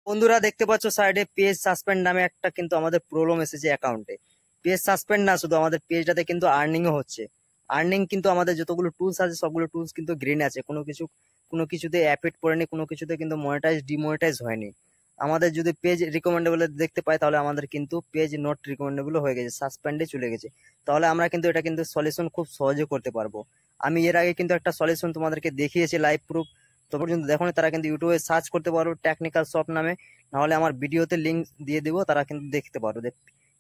বন্ধুরা দেখতে পাচ্ছ সাইডে পেজ সাসপেন্ড নামে একটা কিন্তু আমাদের প্রবলেম এসেছে অ্যাকাউন্টে। পেজ সাসপেন্ড না, শুধু আমাদের পেজটাতে কিন্তু আর্নিংও হচ্ছে। আর্নিং কিন্তু আমাদের যতগুলো টুলস আছে সবগুলো টুলস কিন্তু গ্রিন আছে, কোনো কিছুতে অ্যাফেক্ট পড়েনি, কোনো কিছুতে কিন্তু মনিটাইজ ডিমনিটাইজ হয়নি। আমাদের যদি পেজ রিকমেন্ডেবল দেখতে পাই তাহলে আমাদের কিন্তু পেজ নট রিকমেন্ডেবল হয়ে গেছে, সাসপেন্ডে চলে গেছে। তাহলে আমরা কিন্তু এটা কিন্তু সলিউশন খুব সহজে করতে পারবো। আমি এর আগে কিন্তু একটা সলিউশন তোমাদেরকে দেখিয়েছি লাইভ প্রুফ, তো পর্যন্ত দেখো তারা কিন্তু ইউটিউবে সার্চ করতে পারো টেকনিক্যাল শপ নামে, নাহলে আমার ভিডিওতে লিঙ্ক দিয়ে দেবো, তারা কিন্তু দেখতে পারো যে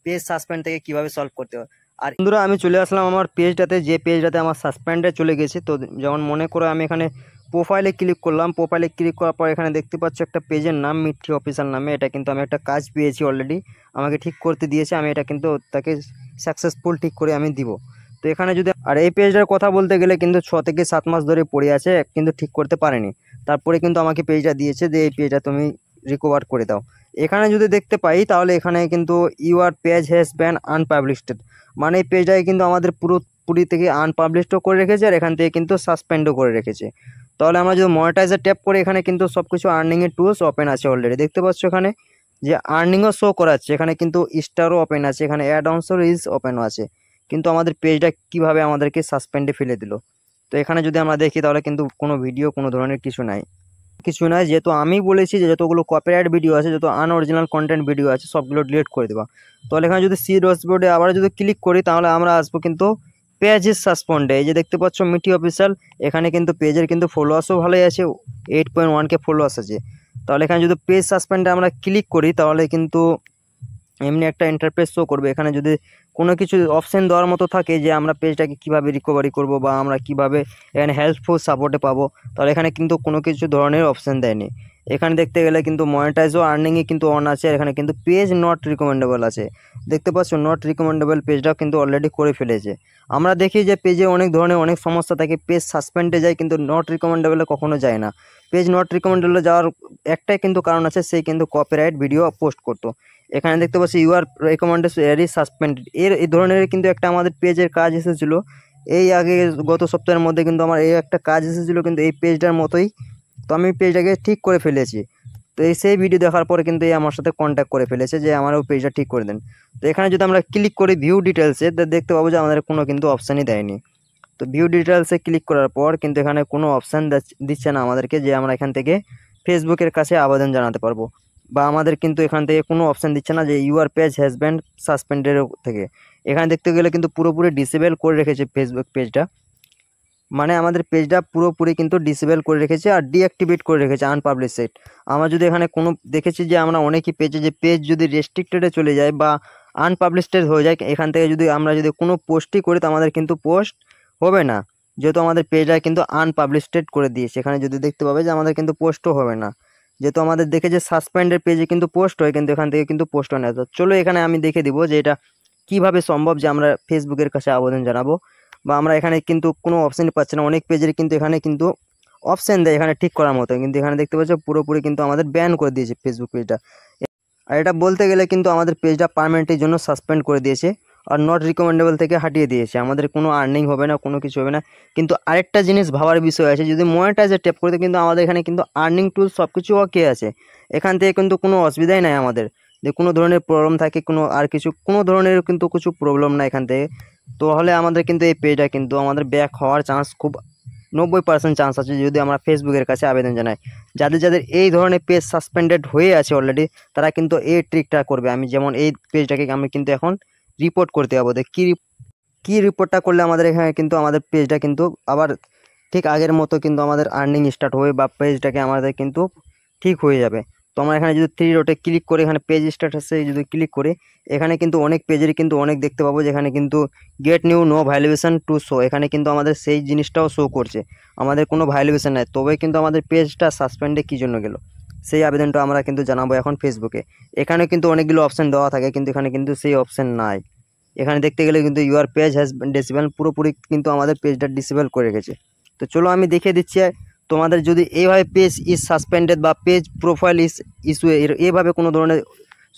পেজ সাসপেন্ড থেকে কিভাবে সলভ করতে হয়। আর বন্ধুরা আমি চলে আসলাম আমার পেজটাতে, যে পেজটাতে আমার সাসপেন্ডে চলে গেছে। তো যেমন মনে করো আমি এখানে প্রোফাইলে ক্লিক করলাম, প্রোফাইলে ক্লিক করার পর এখানে দেখতে পাচ্ছ একটা পেজের নাম মিঠি অফিসিয়াল নামে। এটা কিন্তু আমি একটা কাজ পেয়েছি অলরেডি, আমাকে ঠিক করতে দিয়েছে, আমি এটা কিন্তু তাকে সাকসেসফুল ঠিক করে আমি দিব। তো এখানে যদি আর এই পেজটার কথা বলতে গেলে কিন্তু 6 থেকে 7 মাস ধরে পড়ে আছে, কিন্তু ঠিক করতে পারেনি। তারপরে কিন্তু আমাকে পেজটা দিয়েছে যে এই পেজটা তুমি রিকভার করে দাও। এখানে যদি দেখতে পাই তাহলে এখানে কিন্তু your page has been unpublished, মানে এই পেজটাকে কিন্তু আমাদের পুরোপুরি থেকে আনপাবলিশডও করে রেখেছে, আর এখান থেকে কিন্তু সাসপেন্ডও করে রেখেছে। তাহলে আমরা যদি মনিটাইজার ট্যাপ করে এখানে কিন্তু সব কিছু আর্নিংয়ের টুলস ওপেন আছে অলরেডি, দেখতে পাচ্ছ এখানে যে আর্নিংও শো করাচ্ছে, এখানে কিন্তু স্টারও ওপেন আছে, এখানে অ্যাড অনসও রিলস ওপেনও আছে। কিন্তু আমাদের পেজটা কিভাবে আমাদেরকে সাসপেন্ডে ফেলে দিল। তো এখানে যদি আমরা দেখি তাহলে কিন্তু কোনো ভিডিও কোনো ধরনের কিছু নাই, যেহেতু আমি বলেছি যে যতগুলো কপিরাইট ভিডিও আছে, যত আনঅরিজিনাল কন্টেন্ট ভিডিও আছে সবগুলো ডিলিট করে দেবা। তাহলে এখানে যদি সি ড্যাশবোর্ডে আবার যদি ক্লিক করি তাহলে আমরা আসবো কিন্তু পেজের সাসপেন্ডে। এই যে দেখতে পাচ্ছ মিঠি অফিসিয়াল, এখানে কিন্তু পেজের কিন্তু ফলোয়ার্সও ভালোই আছে, 8.1K ফলোয়ার্স আছে। তাহলে এখানে যদি পেজ সাসপেন্ডে আমরা ক্লিক করি তাহলে কিন্তু এমনি একটা ইন্টারফেস শো করবে। এখানে যদি কোনো কিছু অপশন দেওয়ার মতো থাকে যে আমরা পেজটাকে কিভাবে রিকভারি করব বা আমরা কিভাবে এখানে হেল্পফুল সাপোর্টে পাবো, তাহলে এখানে কিন্তু কোনো কিছু ধরনের অপশন দেয়নি। এখানে দেখতে গেলে কিন্তু মনিটাইজ ও আর্নিংয়ে কিন্তু অন আছে, আর এখানে কিন্তু পেজ নট রিকমেন্ডেবল আছে। দেখতে পাচ্ছ নট রিকমেন্ডেবল পেজটাও কিন্তু অলরেডি করে ফেলেছে। আমরা দেখি যে পেজে অনেক ধরনের অনেক সমস্যা থাকে, পেজ সাসপেন্ডে যায় কিন্তু নট রিকমেন্ডেবলে কখনো যায় না। পেজ নট রিকমেন্ডেবলে যাওয়ার একটাই কিন্তু কারণ আছে, সেই কিন্তু কপিরাইট ভিডিও পোস্ট করতো। এখানে দেখতে পাচ্ছি ইউআর রেকমেন্ডেশন এরি সাসপেন্ডেড, এই ধরনের কিন্তু একটা আমাদের পেজের কাজ এসেছিলো এই আগে গত সপ্তাহের মধ্যে, কিন্তু আমার এই একটা কাজ এসেছিলো কিন্তু এই পেজটার মতোই। তো আমি পেজটাকে ঠিক করে ফেলেছি। তো সেই ভিডিও দেখার পরে কিন্তু এই আমার সাথে কন্ট্যাক্ট করে ফেলেছে যে আমারও পেজটা ঠিক করে দেন। তো এখানে যদি আমরা ক্লিক করি ভিউ ডিটেলসে, দেখতে পাবো যে আমাদের কোনো কিন্তু অপশানই দেয়নি। তো ভিউ ডিটেলসে ক্লিক করার পর কিন্তু এখানে কোনো অপশান দিচ্ছে না আমাদেরকে যে আমরা এখান থেকে ফেসবুকের কাছে আবেদন জানাতে পারবো, বা আমাদের কিন্তু এখান থেকে কোনো অপশান দিচ্ছে না যে your page has been suspended থেকে। এখানে দেখতে গেলে কিন্তু পুরোপুরি ডিসেবল করে রেখেছে ফেসবুক পেজটা, মানে আমাদের পেজটা পুরোপুরি কিন্তু ডিসেবল করে রেখেছে আর ডিঅ্যাক্টিভেট করে রেখেছে আনপাবলিশড। আমরা যদি এখানে কোনো দেখেছি যে আমরা অনেকই পেজে যে পেজ যদি রেস্ট্রিক্টেডে চলে যায় বা আনপাবলিশড হয়ে যায়, এখান থেকে যদি আমরা যদি কোনো পোস্টই করি তো আমাদের কিন্তু পোস্ট হবে না, যেহেতু আমাদের পেজটা কিন্তু আনপাবলিশড করে দিয়েছে। এখানে যদি দেখতে পাবে যে আমাদের কিন্তু পোস্টও হবে না, যেহেতু আমাদের দেখে যে সাসপেন্ডের পেজে কিন্তু পোস্ট হয়, কিন্তু এখান থেকে কিন্তু পোস্ট হয় না। তো চলো এখানে আমি দেখে দিব যে এটা কিভাবে সম্ভব যে আমরা ফেসবুকের কাছে আবেদন জানাবো, বা আমরা এখানে কিন্তু কোনো অপশানই পাচ্ছি না। অনেক পেজের কিন্তু এখানে কিন্তু অপশান দেয় এখানে ঠিক করার মতো, কিন্তু এখানে দেখতে পাচ্ছ পুরোপুরি কিন্তু আমাদের ব্যান করে দিয়েছে ফেসবুক পেজটা। আর এটা বলতে গেলে কিন্তু আমাদের পেজটা পার্মানেন্টের জন্য সাসপেন্ড করে দিয়েছে আর নট রিকমেন্ডেবল থেকে হাটিয়ে দিয়েছে, আমাদের কোনো আর্নিং হবে না, কোনো কিছু হবে না। কিন্তু আরেকটা জিনিস ভাবার বিষয় আছে, যদি মনিটাইজার ট্যাপ করতে কিন্তু আমাদের এখানে কিন্তু আর্নিং টুল সব কিছু ওকে আছে, এখান থেকে কিন্তু কোনো অসুবিধাই নাই আমাদের, যে কোনো ধরনের প্রবলেম থাকে কোনো ধরনের কিন্তু কিছু প্রবলেম না এখান থেকে। তো হলে আমাদের কিন্তু এই পেজটা কিন্তু আমাদের ব্যাক হওয়ার চান্স খুব 90% চান্স আছে যদি আমরা ফেসবুকের কাছে আবেদন জানাই। যাদের এই ধরনের পেজ সাসপেন্ডেড হয়ে আছে অলরেডি, তারা কিন্তু এই ট্রিকটা করবে। আমি যেমন এই পেজটাকে আমি কিন্তু এখন রিপোর্ট করতে যাবো, কি রিপোর্টটা করলে আমাদের এখানে কিন্তু আমাদের পেজটা কিন্তু আবার ঠিক আগের মতো কিন্তু আমাদের আর্নিং স্টার্ট হবে, বা পেজটাকে আমাদের কিন্তু ঠিক হয়ে যাবে। তো আমরা এখানে যদি 3 ডটে ক্লিক করে এখানে পেজ স্ট্যাটাসে যদি ক্লিক করি, এখানে কিন্তু অনেক পেজেরই কিন্তু অনেক দেখতে পাবো, যেখানে কিন্তু get new no valuation to show, এখানে কিন্তু আমাদের সেই জিনিসটাও শো করছে, আমাদের কোনো ভ্যালুয়েশন নাই, তবে কিন্তু আমাদের পেজটা সাসপেন্ডে কী জন্য গেল সেই আবেদনটা আমরা কিন্তু জানাবো এখন ফেসবুকে। এখানে কিন্তু অনেকগুলো অপশান দেওয়া থাকে, কিন্তু এখানে কিন্তু সেই অপশান নাই। এখানে দেখতে গেলে কিন্তু ইউর পেজ হ্যাজ ডিসেবল, পুরোপুরি কিন্তু আমাদের পেজটা ডিসেবল করে রেখেছে। তো চলো আমি দেখিয়ে দিচ্ছি তোমাদের, যদি এইভাবে পেজ ইজ সাসপেন্ডেড বা পেজ প্রোফাইল ইজ ইস্যু এইভাবে কোনো ধরনের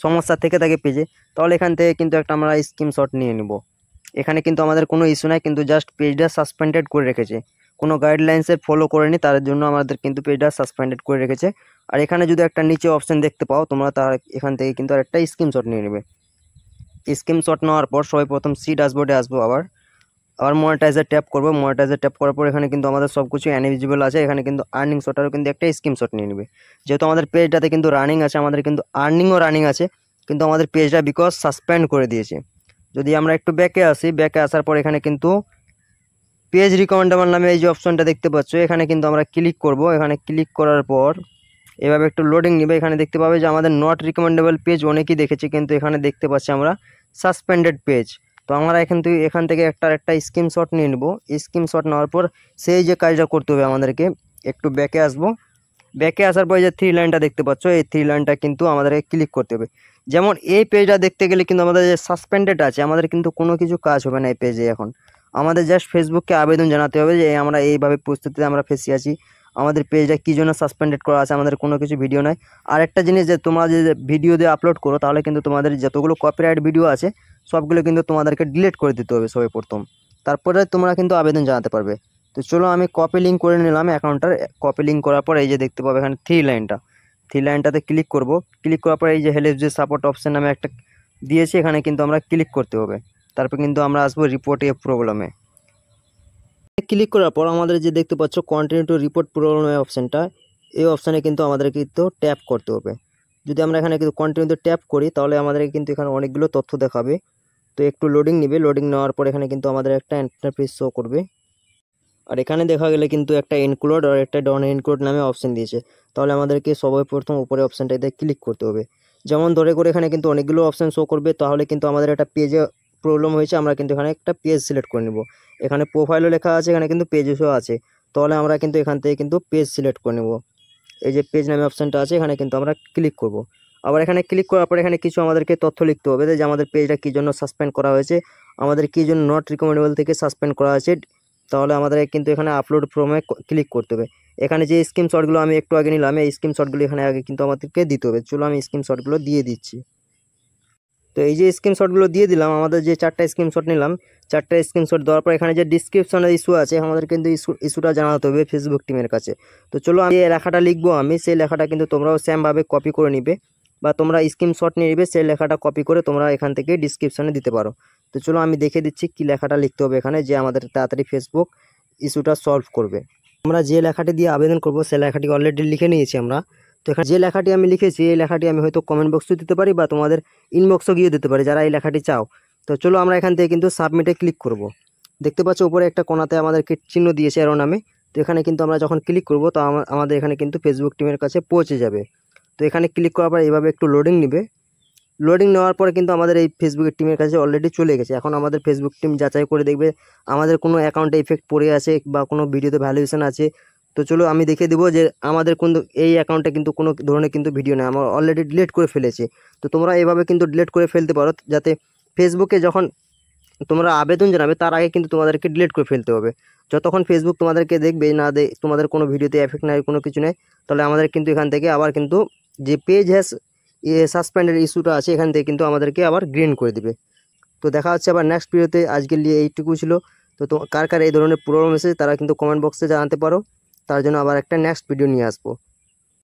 সমস্যা থেকে থাকে পেজে, তাহলে এখান থেকে কিন্তু একটা আমরা স্ক্রিনশট নিয়ে নিব। এখানে কিন্তু আমাদের কোনো ইস্যু নাই, কিন্তু জাস্ট পেজটা সাসপেন্ডেড করে রেখেছে, কোনো গাইডলাইন্সে ফলো করেনি, তার জন্য আমাদের কিন্তু পেজটা সাসপেন্ডেড করে রেখেছে। আর এখানে যদি একটা নিচে অপশন দেখতে পাও তোমরা, তার এখান থেকে কিন্তু আরেকটা স্ক্রিনশট নিয়ে নেবে। স্ক্রিনশট নেওয়ার পর সবাই প্রথম সি ড্যাশবোর্ডে আসবো, আবার মনিটাইজার ট্যাপ করবো। মনিটাইজার ট্যাপ করার পর এখানে কিন্তু আমাদের সব কিছু এনএভিজিবল আছে। এখানে কিন্তু আর্নিং শটারও কিন্তু একটা স্ক্রিনশট নিয়ে নেবে। যেহেতু আমাদের পেজটাতে কিন্তু রানিং আছে, আমাদের কিন্তু আর্নিংও রানিং আছে, কিন্তু আমাদের পেজটা বিকজ সাসপেন্ড করে দিয়েছে। যদি আমরা একটু ব্যাকে আসি, ব্যাকে আসার পর এখানে কিন্তু পেজ রিকমেন্ডেবল নামে এই যে অপশনটা দেখতে পাচ্ছ, এখানে কিন্তু আমরা ক্লিক করব। এখানে ক্লিক করার পর এভাবে একটু লোডিং নিবে। এখানে দেখতে পাবে যে আমাদের নট রিকমেন্ডেবল পেজ অনেকেই দেখেছি, কিন্তু এখানে দেখতে পাচ্ছি আমরা সাসপেন্ডেড পেজ। তো আমরা এখান থেকে একটা স্ক্রিনশট নিয়ে নেব। স্ক্রিনশট নেওয়ার পর সেই যে কাজটা করতে হবে আমাদেরকে, একটু ব্যাকে আসবো। ব্যাকে আসার পর যে থ্রি লাইনটা দেখতে পাচ্ছ, এই থ্রি লাইনটা কিন্তু আমাদেরকে ক্লিক করতে হবে। যেমন এই পেজটা দেখতে গেলে কিন্তু আমাদের যে সাসপেন্ডেড আছে, আমাদের কিন্তু কোনো কিছু কাজ হবে না এই পেজে। এখন আমাদের জাস্ট ফেসবুককে আবেদন জানাতে হবে যে আমরা এইভাবে পরিস্থিতিতে আমরা ফেসে আছি, আমাদের পেজটা কী জন্য সাসপেন্ডেড করা আছে, আমাদের কোনো কিছু ভিডিও নাই। আর একটা জিনিস, যে তোমরা যে ভিডিও দিয়ে আপলোড করো, তাহলে কিন্তু তোমাদের যতগুলো কপিরাইট ভিডিও আছে সবগুলো কিন্তু তোমাদেরকে ডিলিট করে দিতে হবে সবাই প্রথম, তারপরে তোমরা কিন্তু আবেদন জানাতে পারবে। তো চলো আমি কপি লিঙ্ক করে নিলাম অ্যাকাউন্টটার। কপি লিঙ্ক করার পর এই যে দেখতে পাবে এখানে থ্রি লাইনটাতে ক্লিক করব। ক্লিক করার পর এই যে হেল্প যে সাপোর্ট অপশন নামে একটা দিয়েছে, এখানে কিন্তু আমরা ক্লিক করতে হবে। তারপর কিন্তু আমরা আসবো রিপোর্ট এ প্রবলেমে। ক্লিক করার পর আমাদের যে দেখতে পাচ্ছ কন্টিনিউ টু রিপোর্ট প্রবলেম অপশনটা, এই অপশানে কিন্তু আমাদের কিন্তু ট্যাপ করতে হবে। যদি আমরা এখানে কিন্তু কন্টিনিউতে ট্যাপ করি, তাহলে আমাদের কিন্তু এখানে অনেকগুলো তথ্য দেখাবে। তো একটু লোডিং নেবে। লোডিং নেওয়ার পর এখানে কিন্তু আমাদের একটা ইন্টারফেস শো করবে। আর এখানে দেখা গেলে কিন্তু একটা ইনক্লুড আর একটা ডন ইনক্লুড নামে অপশন দিয়েছে। তাহলে আমাদেরকে সবাই প্রথম উপরে অপশানটাতে ক্লিক করতে হবে। যেমন ধরে করে এখানে কিন্তু অনেকগুলো অপশান শো করবে। তাহলে কিন্তু আমাদের একটা পেজে প্রবলেম হয়েছে, আমরা কিন্তু এখানে একটা পেজ সিলেক্ট করে নেব। এখানে প্রোফাইলও লেখা আছে, এখানে কিন্তু পেজেসও আছে। তাহলে আমরা কিন্তু এখান থেকে কিন্তু পেজ সিলেক্ট করে নেব। এই যে পেজ নামে অপশানটা আছে, এখানে কিন্তু আমরা ক্লিক করব। আবার এখানে ক্লিক করার পর এখানে কিছু আমাদেরকে তথ্য লিখতে হবে, যে আমাদের পেজটা কী জন্য সাসপেন্ড করা হয়েছে, আমাদের কী জন্য নট রিকমেন্ডেবল থেকে সাসপেন্ড করা হয়েছে। তাহলে আমাদের কিন্তু এখানে আপলোড ফর্মে ক্লিক করতে হবে। এখানে যে স্ক্রিনশটগুলো আমি একটু আগে নিলাম, এই স্ক্রিনশটগুলো এখানে আগে কিন্তু আমাদেরকে দিতে হবে। চলো আমি স্ক্রিনশটগুলো দিয়ে দিচ্ছি। তো এই যে স্ক্রিনশটগুলো দিয়ে দিলাম, আমাদের যে 4টা স্ক্রিনশট নিলাম, 4টা স্ক্রিনশট দেওয়ার পর এখানে যে ডিসক্রিপশনের ইস্যু আছে, আমাদের কিন্তু ইস্যুটা জানাতে হবে ফেসবুক টিমের কাছে। তো চলো আমি এই লেখাটা লিখবো, আমি সেই লেখাটা কিন্তু তোমরাও সেমভাবে কপি করে নিবে, বা তোমরা স্ক্রিনশট নিয়ে নিবে, সেই লেখাটা কপি করে তোমরা এখান থেকে ডিসক্রিপশনে দিতে পারো। তো চলো আমি দেখে দিচ্ছি কি লেখাটা লিখতে হবে এখানে, যে আমাদের তাড়াতাড়ি ফেসবুক ইস্যুটা সলভ করবে। আমরা যে লেখাটি দিয়ে আবেদন করব সেই লেখাটি অলরেডি লিখে নিয়েছি আমরা। তো এখানে যে লেখাটি আমি লিখেছি, এই লেখাটি আমি হয়তো কমেন্ট বক্সে দিতে পারি, বা তোমাদের ইনবক্সও গিয়ে দিতে পারি যারা এই লেখাটি চাও। তো চলো আমরা এখান থেকে কিন্তু সাবমিটে ক্লিক করব। দেখতে পাচ্ছ উপরে একটা কোণাতে আমাদেরকে চিহ্ন দিয়েছে এরো নামে। তো এখানে কিন্তু আমরা যখন ক্লিক করব, তো আমাদের এখানে কিন্তু ফেসবুক টিমের কাছে পৌঁছে যাবে। তো এখানে ক্লিক করার পর এইভাবে একটু লোডিং নেবে। লোডিং নেওয়ার পরে কিন্তু আমাদের এই ফেসবুকের টিমের কাছে অলরেডি চলে গেছে। এখন আমাদের ফেসবুক টিম যাচাই করে দেখবে আমাদের কোনো অ্যাকাউন্টে ইফেক্ট পড়ে আছে বা কোনো ভিডিওতে ভ্যালুয়েশন আছে। তো চলো আমি দেখিয়ে দেবো যে আমাদের কিন্তু এই অ্যাকাউন্টে কিন্তু কোনো ধরনের কিন্তু ভিডিও নেই, আমরা অলরেডি ডিলিট করে ফেলেছি। তো তোমরা এইভাবে কিন্তু ডিলিট করে ফেলতে পারো, যাতে ফেসবুকে যখন তোমরা আবেদন জানাবে তার আগে কিন্তু তোমাদেরকে ডিলিট করে ফেলতে হবে। যতক্ষণ ফেসবুক তোমাদেরকে দেখবে না, তোমাদের কোনো ভিডিওতে এফেক্ট নাই, কোনো কিছু নেই, তাহলে আমাদের কিন্তু এখান থেকে আবার কিন্তু যে পেজ হ্যাজ সাসপেন্ডের ইস্যুটা আছে, এখান থেকে কিন্তু আমাদেরকে আবার গ্রিন করে দিবে। তো দেখা হচ্ছে আবার নেক্সট ভিডিওতে। আজকের নিয়ে এইটুকু ছিল। তো কার কার এই ধরনের প্রবলেম এসেছে তারা কিন্তু কমেন্ট বক্সে জানাতে পারো, তার জন্য আবার একটা নেক্সট ভিডিও নিয়ে আসবো।